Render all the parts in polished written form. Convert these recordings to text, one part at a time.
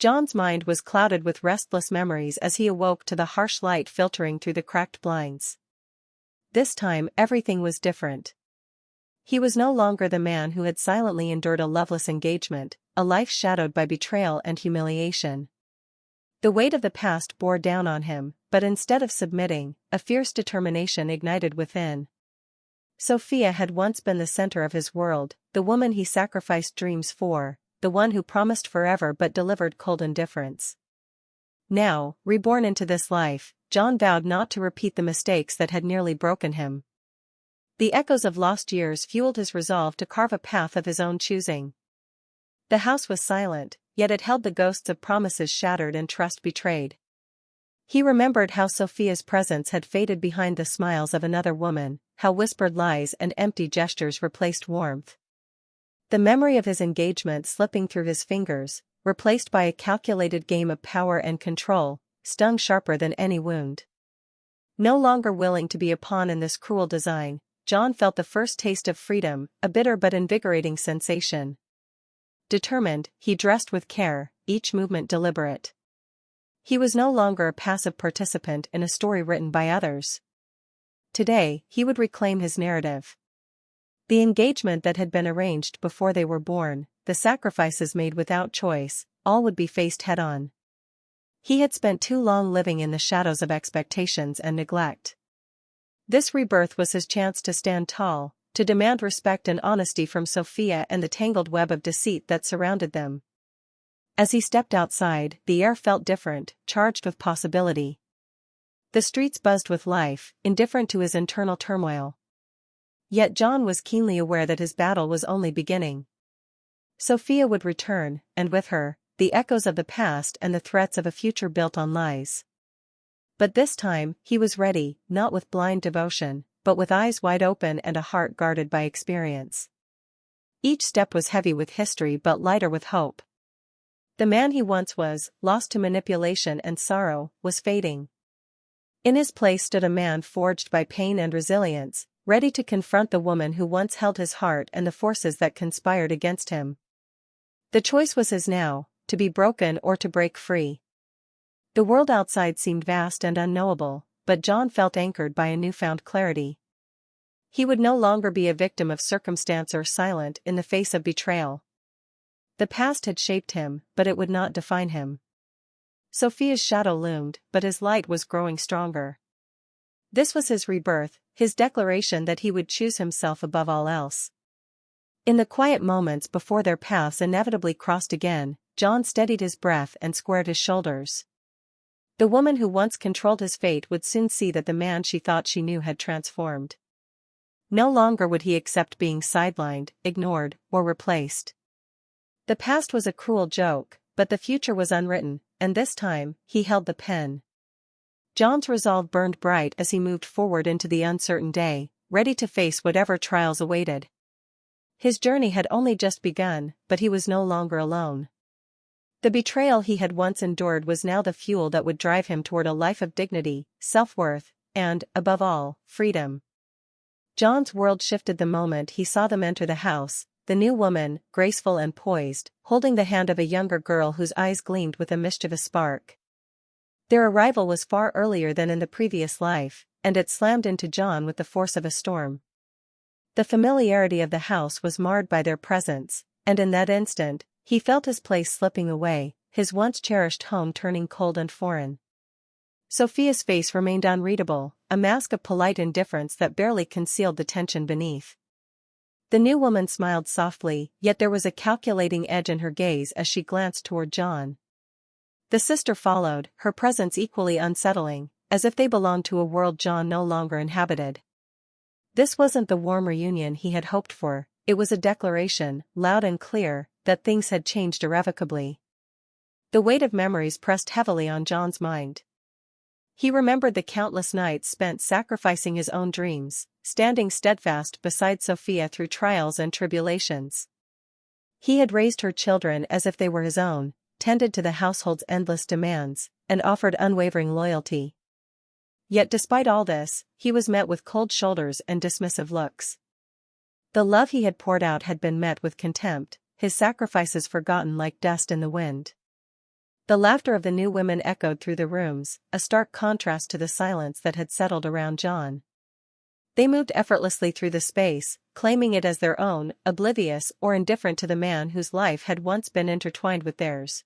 John's mind was clouded with restless memories as he awoke to the harsh light filtering through the cracked blinds. This time everything was different. He was no longer the man who had silently endured a loveless engagement, a life shadowed by betrayal and humiliation. The weight of the past bore down on him, but instead of submitting, a fierce determination ignited within. Sophia had once been the center of his world, the woman he sacrificed dreams for, the one who promised forever but delivered cold indifference. Now, reborn into this life, John vowed not to repeat the mistakes that had nearly broken him. The echoes of lost years fueled his resolve to carve a path of his own choosing. The house was silent, yet it held the ghosts of promises shattered and trust betrayed. He remembered how Sophia's presence had faded behind the smiles of another woman, how whispered lies and empty gestures replaced warmth. The memory of his engagement slipping through his fingers, replaced by a calculated game of power and control, stung sharper than any wound. No longer willing to be a pawn in this cruel design, John felt the first taste of freedom, a bitter but invigorating sensation. Determined, he dressed with care, each movement deliberate. He was no longer a passive participant in a story written by others. Today, he would reclaim his narrative. The engagement that had been arranged before they were born, the sacrifices made without choice, all would be faced head-on. He had spent too long living in the shadows of expectations and neglect. This rebirth was his chance to stand tall, to demand respect and honesty from Sophia and the tangled web of deceit that surrounded them. As he stepped outside, the air felt different, charged with possibility. The streets buzzed with life, indifferent to his internal turmoil. Yet John was keenly aware that his battle was only beginning. Sophia would return, and with her, the echoes of the past and the threats of a future built on lies. But this time, he was ready, not with blind devotion, but with eyes wide open and a heart guarded by experience. Each step was heavy with history but lighter with hope. The man he once was, lost to manipulation and sorrow, was fading. In his place stood a man forged by pain and resilience, ready to confront the woman who once held his heart and the forces that conspired against him. The choice was his now, to be broken or to break free. The world outside seemed vast and unknowable, but John felt anchored by a newfound clarity. He would no longer be a victim of circumstance or silent in the face of betrayal. The past had shaped him, but it would not define him. Sophia's shadow loomed, but his light was growing stronger. This was his rebirth, his declaration that he would choose himself above all else. In the quiet moments before their paths inevitably crossed again, John steadied his breath and squared his shoulders. The woman who once controlled his fate would soon see that the man she thought she knew had transformed. No longer would he accept being sidelined, ignored, or replaced. The past was a cruel joke, but the future was unwritten, and this time, he held the pen. John's resolve burned bright as he moved forward into the uncertain day, ready to face whatever trials awaited. His journey had only just begun, but he was no longer alone. The betrayal he had once endured was now the fuel that would drive him toward a life of dignity, self-worth, and, above all, freedom. John's world shifted the moment he saw them enter the house, the new woman, graceful and poised, holding the hand of a younger girl whose eyes gleamed with a mischievous spark. Their arrival was far earlier than in the previous life, and it slammed into John with the force of a storm. The familiarity of the house was marred by their presence, and in that instant, he felt his place slipping away, his once cherished home turning cold and foreign. Sophia's face remained unreadable, a mask of polite indifference that barely concealed the tension beneath. The new woman smiled softly, yet there was a calculating edge in her gaze as she glanced toward John. The sister followed, her presence equally unsettling, as if they belonged to a world John no longer inhabited. This wasn't the warm reunion he had hoped for, it was a declaration, loud and clear, that things had changed irrevocably. The weight of memories pressed heavily on John's mind. He remembered the countless nights spent sacrificing his own dreams, standing steadfast beside Sophia through trials and tribulations. He had raised her children as if they were his own, tended to the household's endless demands, and offered unwavering loyalty. Yet despite all this, he was met with cold shoulders and dismissive looks. The love he had poured out had been met with contempt, his sacrifices forgotten like dust in the wind. The laughter of the new women echoed through the rooms, a stark contrast to the silence that had settled around John. They moved effortlessly through the space, claiming it as their own, oblivious or indifferent to the man whose life had once been intertwined with theirs.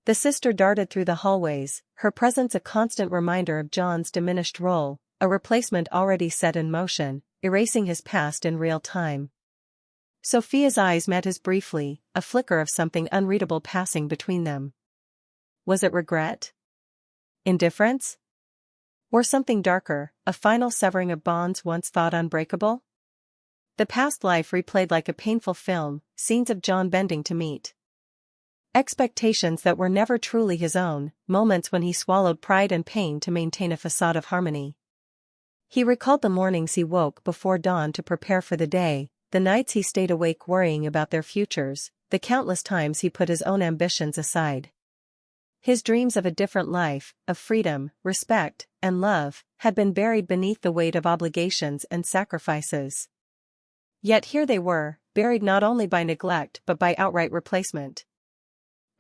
The sister darted through the hallways, her presence a constant reminder of John's diminished role, a replacement already set in motion, erasing his past in real time. Sophia's eyes met his briefly, a flicker of something unreadable passing between them. Was it regret? Indifference? Or something darker, a final severing of bonds once thought unbreakable? The past life replayed like a painful film, scenes of John bending to meet expectations that were never truly his own, moments when he swallowed pride and pain to maintain a facade of harmony. He recalled the mornings he woke before dawn to prepare for the day, the nights he stayed awake worrying about their futures, the countless times he put his own ambitions aside. His dreams of a different life, of freedom, respect, and love, had been buried beneath the weight of obligations and sacrifices. Yet here they were, buried not only by neglect but by outright replacement.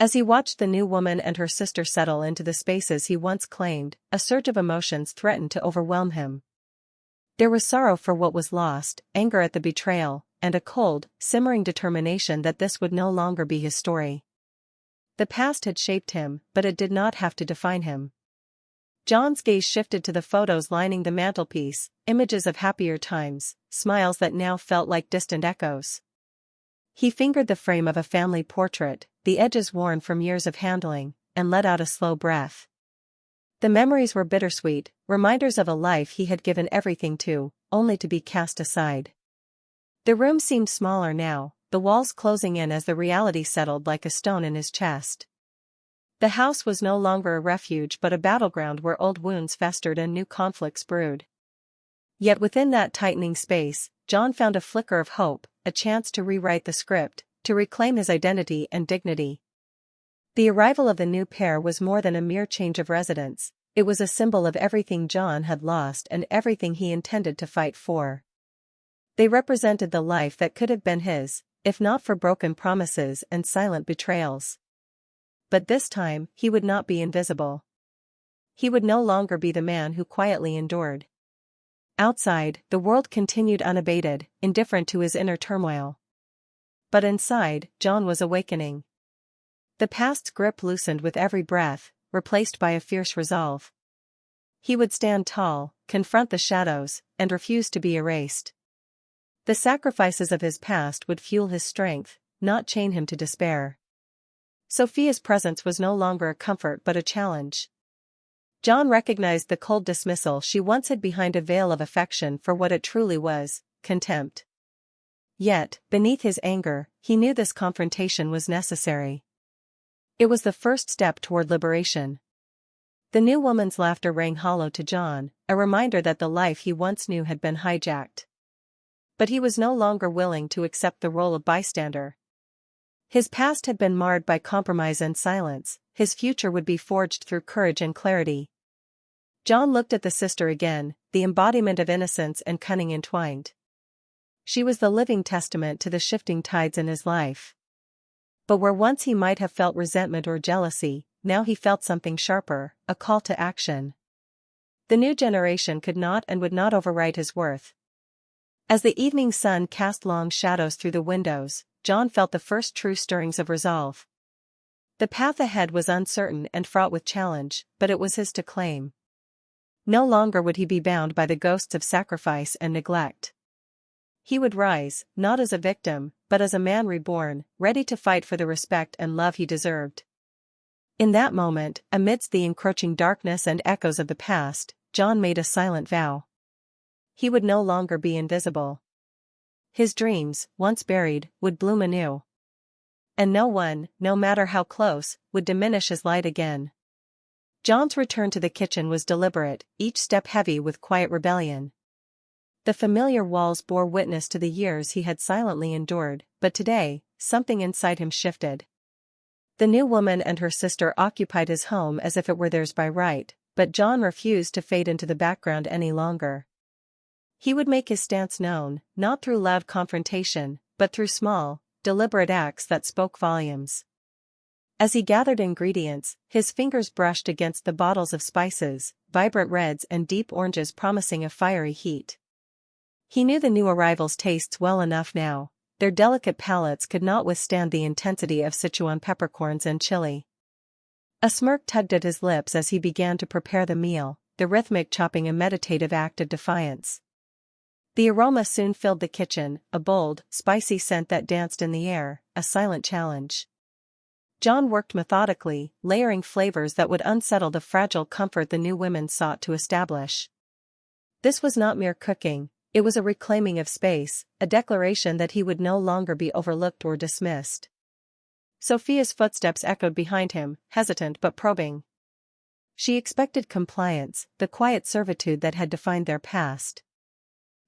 As he watched the new woman and her sister settle into the spaces he once claimed, a surge of emotions threatened to overwhelm him. There was sorrow for what was lost, anger at the betrayal, and a cold, simmering determination that this would no longer be his story. The past had shaped him, but it did not have to define him. John's gaze shifted to the photos lining the mantelpiece, images of happier times, smiles that now felt like distant echoes. He fingered the frame of a family portrait, the edges worn from years of handling, and let out a slow breath. The memories were bittersweet, reminders of a life he had given everything to, only to be cast aside. The room seemed smaller now, the walls closing in as the reality settled like a stone in his chest. The house was no longer a refuge but a battleground where old wounds festered and new conflicts brewed. Yet within that tightening space, John found a flicker of hope, a chance to rewrite the script, to reclaim his identity and dignity. The arrival of the new pair was more than a mere change of residence, it was a symbol of everything John had lost and everything he intended to fight for. They represented the life that could have been his, if not for broken promises and silent betrayals. But this time, he would not be invisible. He would no longer be the man who quietly endured. Outside, the world continued unabated, indifferent to his inner turmoil. But inside, John was awakening. The past's grip loosened with every breath, replaced by a fierce resolve. He would stand tall, confront the shadows, and refuse to be erased. The sacrifices of his past would fuel his strength, not chain him to despair. Sophia's presence was no longer a comfort but a challenge. John recognized the cold dismissal she once hid behind a veil of affection for what it truly was, contempt. Yet, beneath his anger, he knew this confrontation was necessary. It was the first step toward liberation. The new woman's laughter rang hollow to John, a reminder that the life he once knew had been hijacked. But he was no longer willing to accept the role of bystander. His past had been marred by compromise and silence, his future would be forged through courage and clarity. John looked at the sister again, the embodiment of innocence and cunning entwined. She was the living testament to the shifting tides in his life. But where once he might have felt resentment or jealousy, now he felt something sharper, a call to action. The new generation could not and would not overwrite his worth. As the evening sun cast long shadows through the windows, John felt the first true stirrings of resolve. The path ahead was uncertain and fraught with challenge, but it was his to claim. No longer would he be bound by the ghosts of sacrifice and neglect. He would rise, not as a victim, but as a man reborn, ready to fight for the respect and love he deserved. In that moment, amidst the encroaching darkness and echoes of the past, John made a silent vow. He would no longer be invisible. His dreams, once buried, would bloom anew. And no one, no matter how close, would diminish his light again. John's return to the kitchen was deliberate, each step heavy with quiet rebellion. The familiar walls bore witness to the years he had silently endured, but today, something inside him shifted. The new woman and her sister occupied his home as if it were theirs by right, but John refused to fade into the background any longer. He would make his stance known, not through loud confrontation, but through small, deliberate acts that spoke volumes. As he gathered ingredients, his fingers brushed against the bottles of spices, vibrant reds and deep oranges promising a fiery heat. He knew the new arrivals' tastes well enough now. Their delicate palates could not withstand the intensity of Sichuan peppercorns and chili. A smirk tugged at his lips as he began to prepare the meal, the rhythmic chopping a meditative act of defiance. The aroma soon filled the kitchen, a bold, spicy scent that danced in the air, a silent challenge. John worked methodically, layering flavors that would unsettle the fragile comfort the new women sought to establish. This was not mere cooking, it was a reclaiming of space, a declaration that he would no longer be overlooked or dismissed. Sophia's footsteps echoed behind him, hesitant but probing. She expected compliance, the quiet servitude that had defined their past.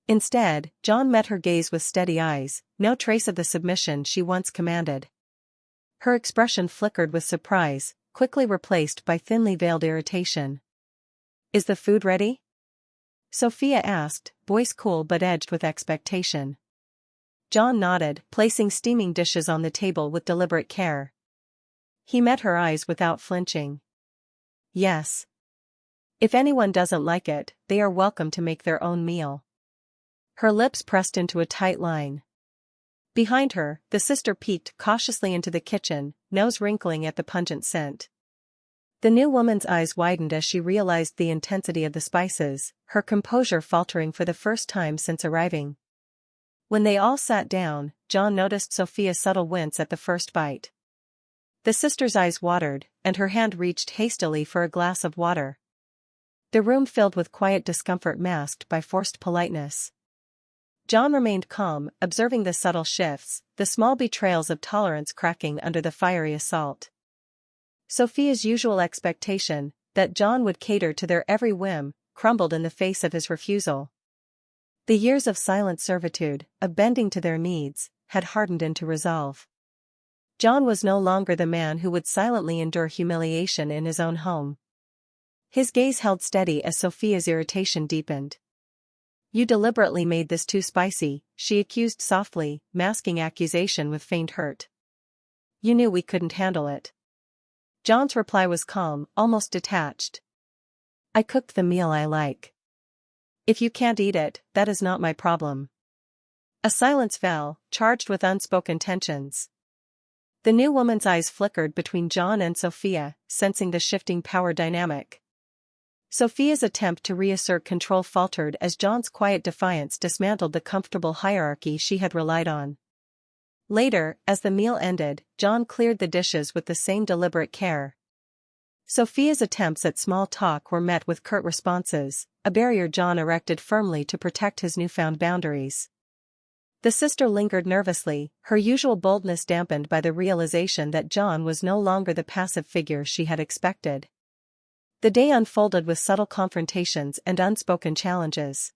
Instead, John met her gaze with steady eyes, no trace of the submission she once commanded. Her expression flickered with surprise, quickly replaced by thinly veiled irritation. "Is the food ready?" Sophia asked, voice cool but edged with expectation. John nodded, placing steaming dishes on the table with deliberate care. He met her eyes without flinching. "Yes. If anyone doesn't like it, they are welcome to make their own meal." Her lips pressed into a tight line. Behind her, the sister peeked cautiously into the kitchen, nose wrinkling at the pungent scent. The new woman's eyes widened as she realized the intensity of the spices, her composure faltering for the first time since arriving. When they all sat down, John noticed Sophia's subtle wince at the first bite. The sister's eyes watered, and her hand reached hastily for a glass of water. The room filled with quiet discomfort masked by forced politeness. John remained calm, observing the subtle shifts, the small betrayals of tolerance cracking under the fiery assault. Sophia's usual expectation, that John would cater to their every whim, crumbled in the face of his refusal. The years of silent servitude, of bending to their needs, had hardened into resolve. John was no longer the man who would silently endure humiliation in his own home. His gaze held steady as Sophia's irritation deepened. "You deliberately made this too spicy," she accused softly, masking accusation with feigned hurt. "You knew we couldn't handle it." John's reply was calm, almost detached. "I cooked the meal I like. If you can't eat it, that is not my problem." A silence fell, charged with unspoken tensions. The new woman's eyes flickered between John and Sophia, sensing the shifting power dynamic. Sophia's attempt to reassert control faltered as John's quiet defiance dismantled the comfortable hierarchy she had relied on. Later, as the meal ended, John cleared the dishes with the same deliberate care. Sophia's attempts at small talk were met with curt responses, a barrier John erected firmly to protect his newfound boundaries. The sister lingered nervously, her usual boldness dampened by the realization that John was no longer the passive figure she had expected. The day unfolded with subtle confrontations and unspoken challenges.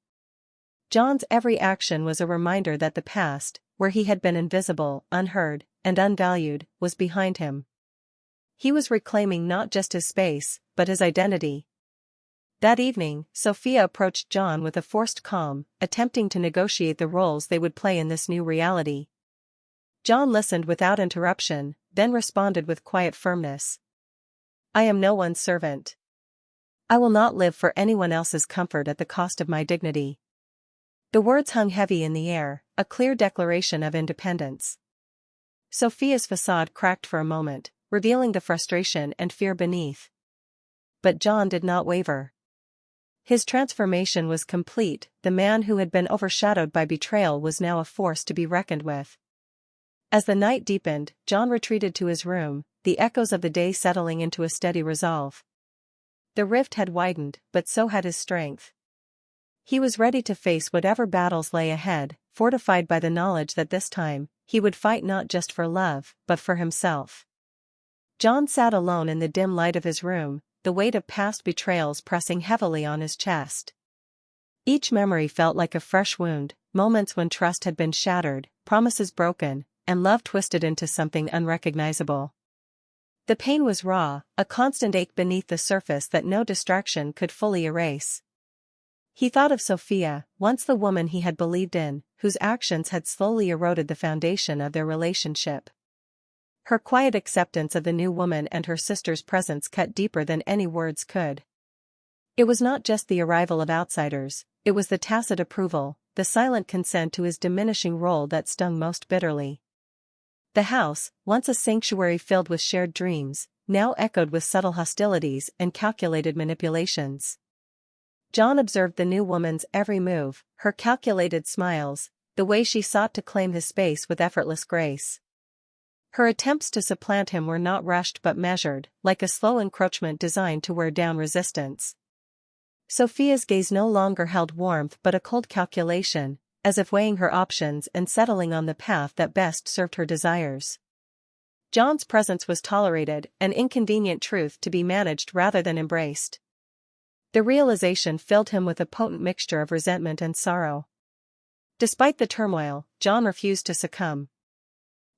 John's every action was a reminder that the past, where he had been invisible, unheard, and unvalued, was behind him. He was reclaiming not just his space, but his identity. That evening, Sophia approached John with a forced calm, attempting to negotiate the roles they would play in this new reality. John listened without interruption, then responded with quiet firmness. "I am no one's servant. I will not live for anyone else's comfort at the cost of my dignity." The words hung heavy in the air, a clear declaration of independence. Sophia's facade cracked for a moment, revealing the frustration and fear beneath. But John did not waver. His transformation was complete, the man who had been overshadowed by betrayal was now a force to be reckoned with. As the night deepened, John retreated to his room, the echoes of the day settling into a steady resolve. The rift had widened, but so had his strength. He was ready to face whatever battles lay ahead, fortified by the knowledge that this time, he would fight not just for love, but for himself. John sat alone in the dim light of his room, the weight of past betrayals pressing heavily on his chest. Each memory felt like a fresh wound, moments when trust had been shattered, promises broken, and love twisted into something unrecognizable. The pain was raw, a constant ache beneath the surface that no distraction could fully erase. He thought of Sophia, once the woman he had believed in, whose actions had slowly eroded the foundation of their relationship. Her quiet acceptance of the new woman and her sister's presence cut deeper than any words could. It was not just the arrival of outsiders, it was the tacit approval, the silent consent to his diminishing role that stung most bitterly. The house, once a sanctuary filled with shared dreams, now echoed with subtle hostilities and calculated manipulations. John observed the new woman's every move, her calculated smiles, the way she sought to claim his space with effortless grace. Her attempts to supplant him were not rushed but measured, like a slow encroachment designed to wear down resistance. Sophia's gaze no longer held warmth but a cold calculation, as if weighing her options and settling on the path that best served her desires. John's presence was tolerated, an inconvenient truth to be managed rather than embraced. The realization filled him with a potent mixture of resentment and sorrow. Despite the turmoil, John refused to succumb.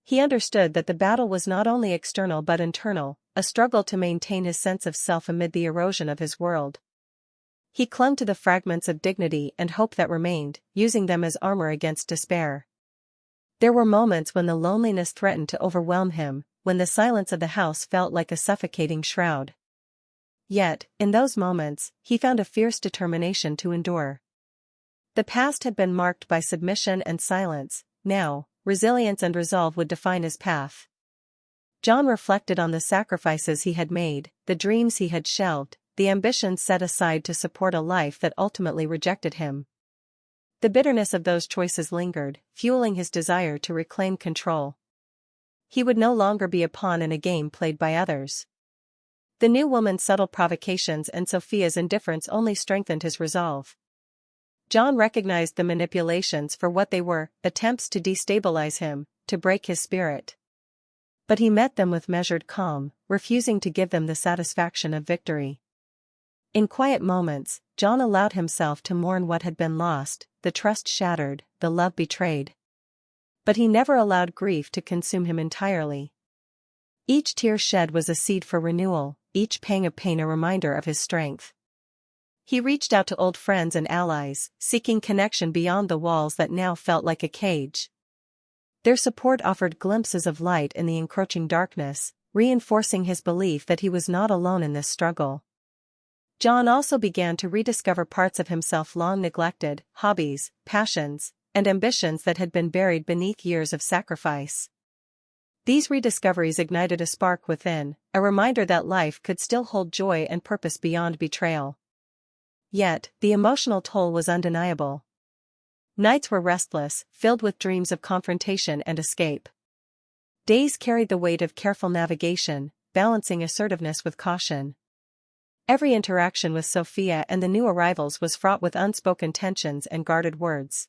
He understood that the battle was not only external but internal, a struggle to maintain his sense of self amid the erosion of his world. He clung to the fragments of dignity and hope that remained, using them as armor against despair. There were moments when the loneliness threatened to overwhelm him, when the silence of the house felt like a suffocating shroud. Yet, in those moments, he found a fierce determination to endure. The past had been marked by submission and silence, now, resilience and resolve would define his path. John reflected on the sacrifices he had made, the dreams he had shelved, the ambitions set aside to support a life that ultimately rejected him. The bitterness of those choices lingered, fueling his desire to reclaim control. He would no longer be a pawn in a game played by others. The new woman's subtle provocations and Sophia's indifference only strengthened his resolve. John recognized the manipulations for what they were, attempts to destabilize him, to break his spirit. But he met them with measured calm, refusing to give them the satisfaction of victory. In quiet moments, John allowed himself to mourn what had been lost, the trust shattered, the love betrayed. But he never allowed grief to consume him entirely. Each tear shed was a seed for renewal, each pang of pain a reminder of his strength. He reached out to old friends and allies, seeking connection beyond the walls that now felt like a cage. Their support offered glimpses of light in the encroaching darkness, reinforcing his belief that he was not alone in this struggle. John also began to rediscover parts of himself long neglected, hobbies, passions, and ambitions that had been buried beneath years of sacrifice. These rediscoveries ignited a spark within, a reminder that life could still hold joy and purpose beyond betrayal. Yet, the emotional toll was undeniable. Nights were restless, filled with dreams of confrontation and escape. Days carried the weight of careful navigation, balancing assertiveness with caution. Every interaction with Sophia and the new arrivals was fraught with unspoken tensions and guarded words.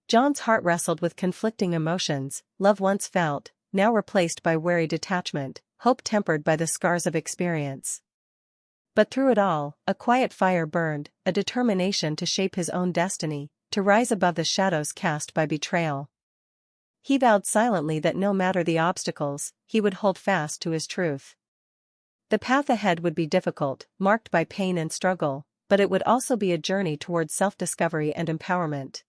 John's heart wrestled with conflicting emotions, love once felt, now replaced by wary detachment, hope tempered by the scars of experience. But through it all, a quiet fire burned, a determination to shape his own destiny, to rise above the shadows cast by betrayal. He vowed silently that no matter the obstacles, he would hold fast to his truth. The path ahead would be difficult, marked by pain and struggle, but it would also be a journey towards self-discovery and empowerment.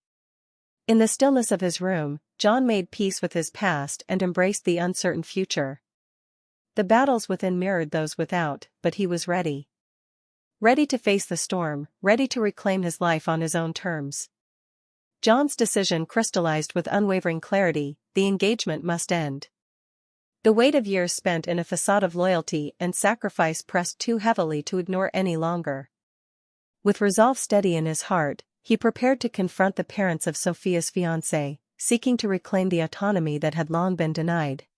In the stillness of his room, John made peace with his past and embraced the uncertain future. The battles within mirrored those without, but he was ready. Ready to face the storm, ready to reclaim his life on his own terms. John's decision crystallized with unwavering clarity: the engagement must end. The weight of years spent in a facade of loyalty and sacrifice pressed too heavily to ignore any longer. With resolve steady in his heart, he prepared to confront the parents of Sophia's fiancé, seeking to reclaim the autonomy that had long been denied.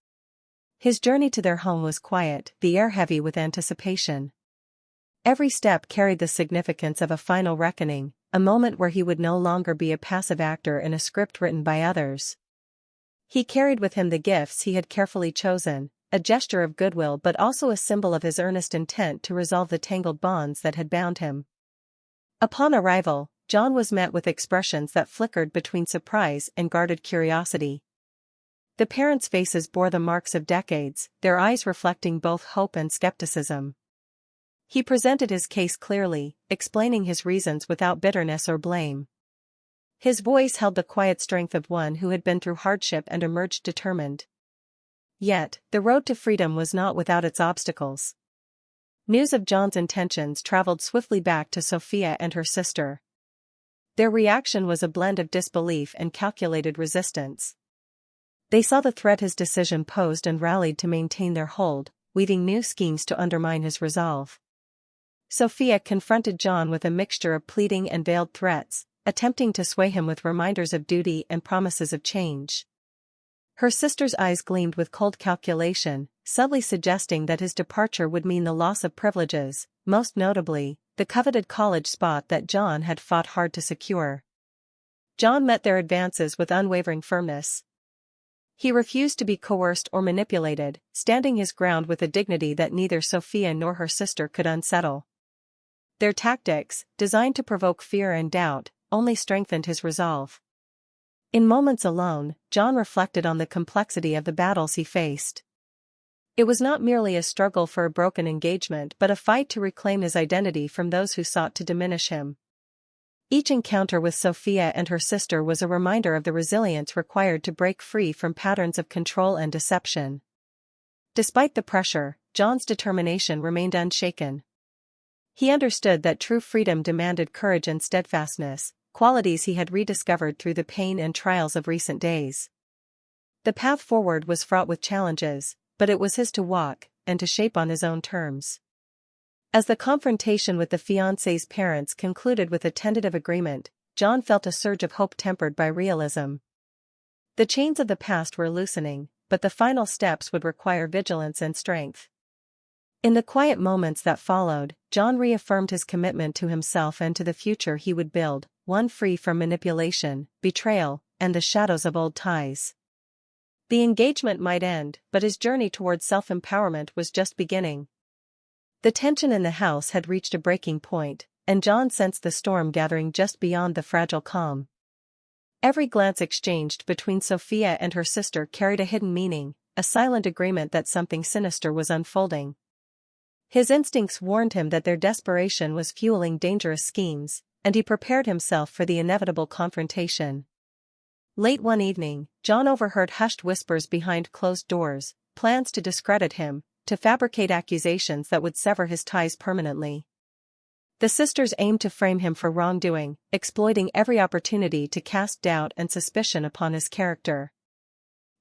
His journey to their home was quiet, the air heavy with anticipation. Every step carried the significance of a final reckoning, a moment where he would no longer be a passive actor in a script written by others. He carried with him the gifts he had carefully chosen, a gesture of goodwill but also a symbol of his earnest intent to resolve the tangled bonds that had bound him. Upon arrival, John was met with expressions that flickered between surprise and guarded curiosity. The parents' faces bore the marks of decades, their eyes reflecting both hope and skepticism. He presented his case clearly, explaining his reasons without bitterness or blame. His voice held the quiet strength of one who had been through hardship and emerged determined. Yet, the road to freedom was not without its obstacles. News of John's intentions traveled swiftly back to Sophia and her sister. Their reaction was a blend of disbelief and calculated resistance. They saw the threat his decision posed and rallied to maintain their hold, weaving new schemes to undermine his resolve. Sophia confronted John with a mixture of pleading and veiled threats, attempting to sway him with reminders of duty and promises of change. Her sister's eyes gleamed with cold calculation, subtly suggesting that his departure would mean the loss of privileges, most notably, the coveted college spot that John had fought hard to secure. John met their advances with unwavering firmness. He refused to be coerced or manipulated, standing his ground with a dignity that neither Sophia nor her sister could unsettle. Their tactics, designed to provoke fear and doubt, only strengthened his resolve. In moments alone, John reflected on the complexity of the battles he faced. It was not merely a struggle for a broken engagement but a fight to reclaim his identity from those who sought to diminish him. Each encounter with Sophia and her sister was a reminder of the resilience required to break free from patterns of control and deception. Despite the pressure, John's determination remained unshaken. He understood that true freedom demanded courage and steadfastness, qualities he had rediscovered through the pain and trials of recent days. The path forward was fraught with challenges, but it was his to walk, and to shape on his own terms. As the confrontation with the fiancé's parents concluded with a tentative agreement, John felt a surge of hope tempered by realism. The chains of the past were loosening, but the final steps would require vigilance and strength. In the quiet moments that followed, John reaffirmed his commitment to himself and to the future he would build, one free from manipulation, betrayal, and the shadows of old ties. The engagement might end, but his journey towards self-empowerment was just beginning. The tension in the house had reached a breaking point, and John sensed the storm gathering just beyond the fragile calm. Every glance exchanged between Sophia and her sister carried a hidden meaning, a silent agreement that something sinister was unfolding. His instincts warned him that their desperation was fueling dangerous schemes, and he prepared himself for the inevitable confrontation. Late one evening, John overheard hushed whispers behind closed doors, plans to discredit him, to fabricate accusations that would sever his ties permanently. The sisters aimed to frame him for wrongdoing, exploiting every opportunity to cast doubt and suspicion upon his character.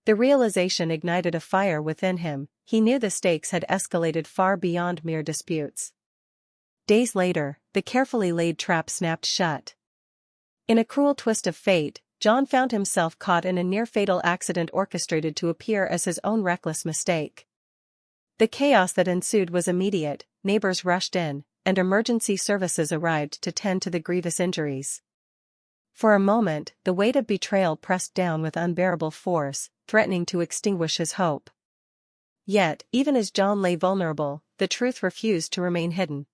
The realization ignited a fire within him. He knew the stakes had escalated far beyond mere disputes. Days later, the carefully laid trap snapped shut. In a cruel twist of fate, John found himself caught in a near-fatal accident orchestrated to appear as his own reckless mistake. The chaos that ensued was immediate. Neighbors rushed in, and emergency services arrived to tend to the grievous injuries. For a moment, the weight of betrayal pressed down with unbearable force, threatening to extinguish his hope. Yet, even as John lay vulnerable, the truth refused to remain hidden.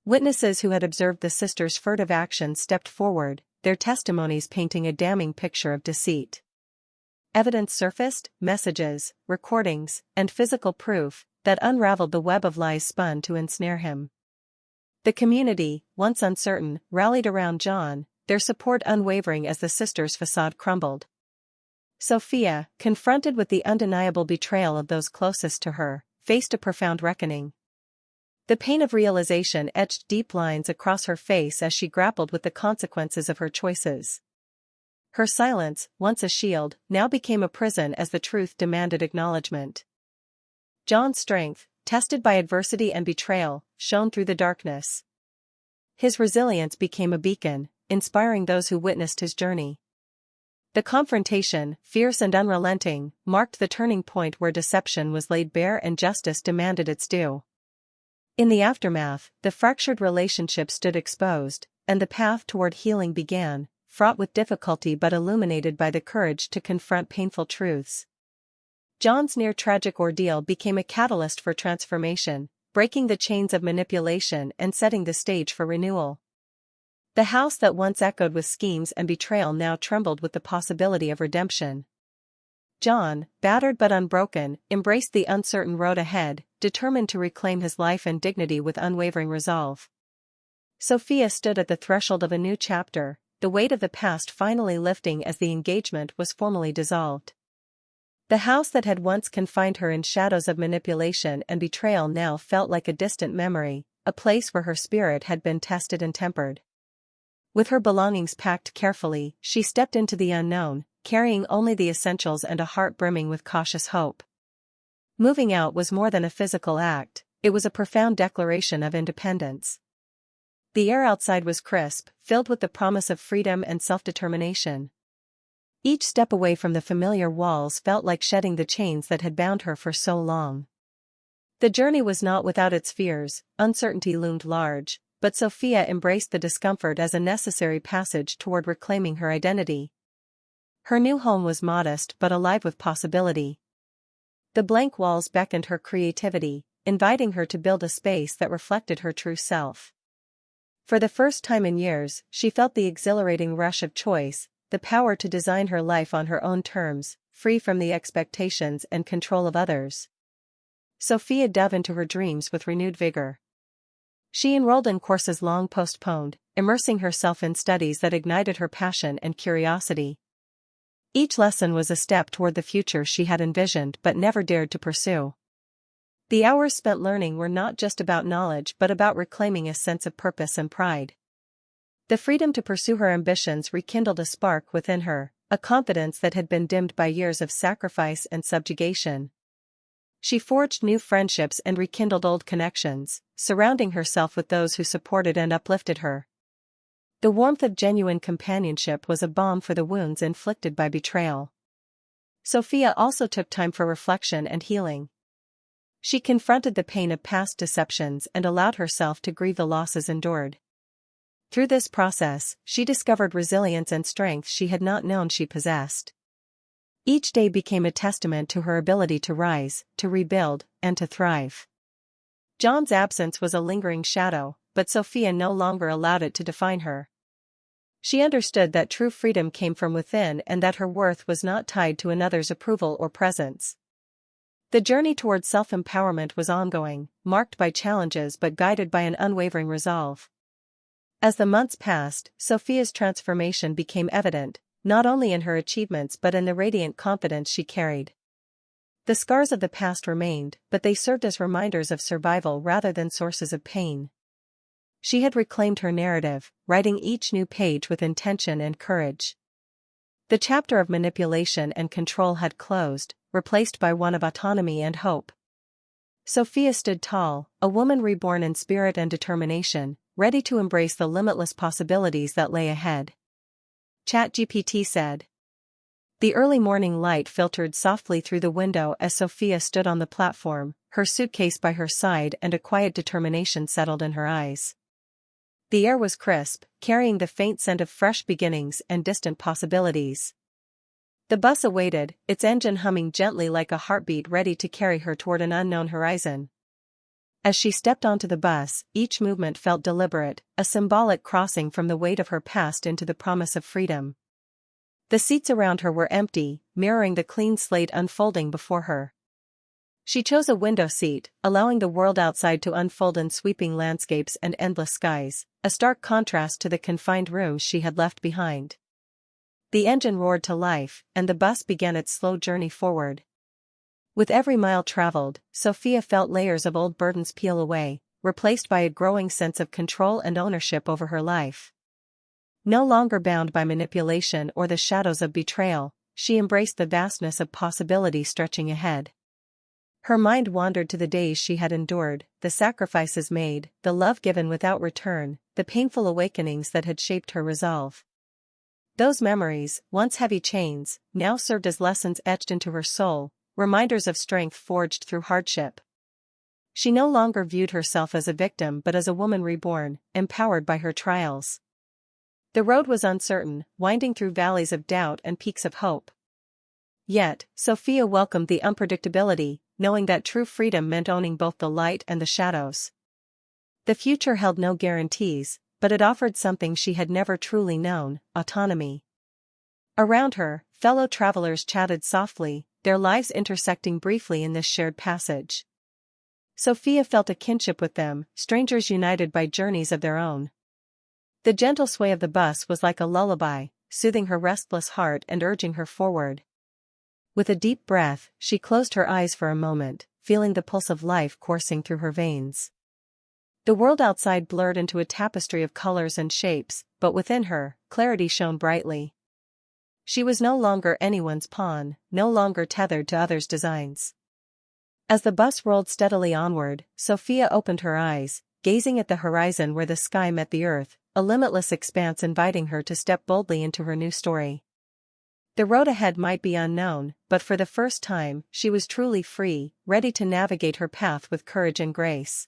Witnesses who had observed the sisters' furtive actions stepped forward, their testimonies painting a damning picture of deceit. Evidence surfaced, messages, recordings, and physical proof, that unraveled the web of lies spun to ensnare him. The community, once uncertain, rallied around John, their support unwavering as the sisters' facade crumbled. Sophia, confronted with the undeniable betrayal of those closest to her, faced a profound reckoning. The pain of realization etched deep lines across her face as she grappled with the consequences of her choices. Her silence, once a shield, now became a prison as the truth demanded acknowledgement. John's strength, tested by adversity and betrayal, shone through the darkness. His resilience became a beacon, inspiring those who witnessed his journey. The confrontation, fierce and unrelenting, marked the turning point where deception was laid bare and justice demanded its due. In the aftermath, the fractured relationship stood exposed, and the path toward healing began, fraught with difficulty but illuminated by the courage to confront painful truths. John's near-tragic ordeal became a catalyst for transformation, breaking the chains of manipulation and setting the stage for renewal. The house that once echoed with schemes and betrayal now trembled with the possibility of redemption. John, battered but unbroken, embraced the uncertain road ahead, determined to reclaim his life and dignity with unwavering resolve. Sophia stood at the threshold of a new chapter, the weight of the past finally lifting as the engagement was formally dissolved. The house that had once confined her in shadows of manipulation and betrayal now felt like a distant memory, a place where her spirit had been tested and tempered. With her belongings packed carefully, she stepped into the unknown, carrying only the essentials and a heart brimming with cautious hope. Moving out was more than a physical act, it was a profound declaration of independence. The air outside was crisp, filled with the promise of freedom and self-determination. Each step away from the familiar walls felt like shedding the chains that had bound her for so long. The journey was not without its fears, uncertainty loomed large, but Sophia embraced the discomfort as a necessary passage toward reclaiming her identity. Her new home was modest but alive with possibility. The blank walls beckoned her creativity, inviting her to build a space that reflected her true self. For the first time in years, she felt the exhilarating rush of choice, the power to design her life on her own terms, free from the expectations and control of others. Sophia dove into her dreams with renewed vigor. She enrolled in courses long postponed, immersing herself in studies that ignited her passion and curiosity. Each lesson was a step toward the future she had envisioned but never dared to pursue. The hours spent learning were not just about knowledge but about reclaiming a sense of purpose and pride. The freedom to pursue her ambitions rekindled a spark within her, a confidence that had been dimmed by years of sacrifice and subjugation. She forged new friendships and rekindled old connections, surrounding herself with those who supported and uplifted her. The warmth of genuine companionship was a balm for the wounds inflicted by betrayal. Sophia also took time for reflection and healing. She confronted the pain of past deceptions and allowed herself to grieve the losses endured. Through this process, she discovered resilience and strength she had not known she possessed. Each day became a testament to her ability to rise, to rebuild, and to thrive. John's absence was a lingering shadow, but Sophia no longer allowed it to define her. She understood that true freedom came from within and that her worth was not tied to another's approval or presence. The journey toward self-empowerment was ongoing, marked by challenges but guided by an unwavering resolve. As the months passed, Sophia's transformation became evident, not only in her achievements but in the radiant confidence she carried. The scars of the past remained, but they served as reminders of survival rather than sources of pain. She had reclaimed her narrative, writing each new page with intention and courage. The chapter of manipulation and control had closed, replaced by one of autonomy and hope. Sophia stood tall, a woman reborn in spirit and determination, ready to embrace the limitless possibilities that lay ahead. ChatGPT said. The early morning light filtered softly through the window as Sophia stood on the platform, her suitcase by her side and a quiet determination settled in her eyes. The air was crisp, carrying the faint scent of fresh beginnings and distant possibilities. The bus awaited, its engine humming gently like a heartbeat ready to carry her toward an unknown horizon. As she stepped onto the bus, each movement felt deliberate, a symbolic crossing from the weight of her past into the promise of freedom. The seats around her were empty, mirroring the clean slate unfolding before her. She chose a window seat, allowing the world outside to unfold in sweeping landscapes and endless skies, a stark contrast to the confined rooms she had left behind. The engine roared to life, and the bus began its slow journey forward. With every mile traveled, Sophia felt layers of old burdens peel away, replaced by a growing sense of control and ownership over her life. No longer bound by manipulation or the shadows of betrayal, she embraced the vastness of possibility stretching ahead. Her mind wandered to the days she had endured, the sacrifices made, the love given without return, the painful awakenings that had shaped her resolve. Those memories, once heavy chains, now served as lessons etched into her soul, reminders of strength forged through hardship. She no longer viewed herself as a victim but as a woman reborn, empowered by her trials. The road was uncertain, winding through valleys of doubt and peaks of hope. Yet, Sophia welcomed the unpredictability, knowing that true freedom meant owning both the light and the shadows. The future held no guarantees, but it offered something she had never truly known: autonomy. Around her, fellow travelers chatted softly, their lives intersecting briefly in this shared passage. Sophia felt a kinship with them, strangers united by journeys of their own. The gentle sway of the bus was like a lullaby, soothing her restless heart and urging her forward. With a deep breath, she closed her eyes for a moment, feeling the pulse of life coursing through her veins. The world outside blurred into a tapestry of colors and shapes, but within her, clarity shone brightly. She was no longer anyone's pawn, no longer tethered to others' designs. As the bus rolled steadily onward, Sophia opened her eyes, gazing at the horizon where the sky met the earth, a limitless expanse inviting her to step boldly into her new story. The road ahead might be unknown, but for the first time, she was truly free, ready to navigate her path with courage and grace.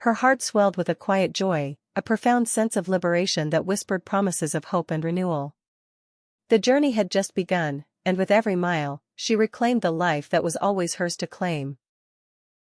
Her heart swelled with a quiet joy, a profound sense of liberation that whispered promises of hope and renewal. The journey had just begun, and with every mile, she reclaimed the life that was always hers to claim,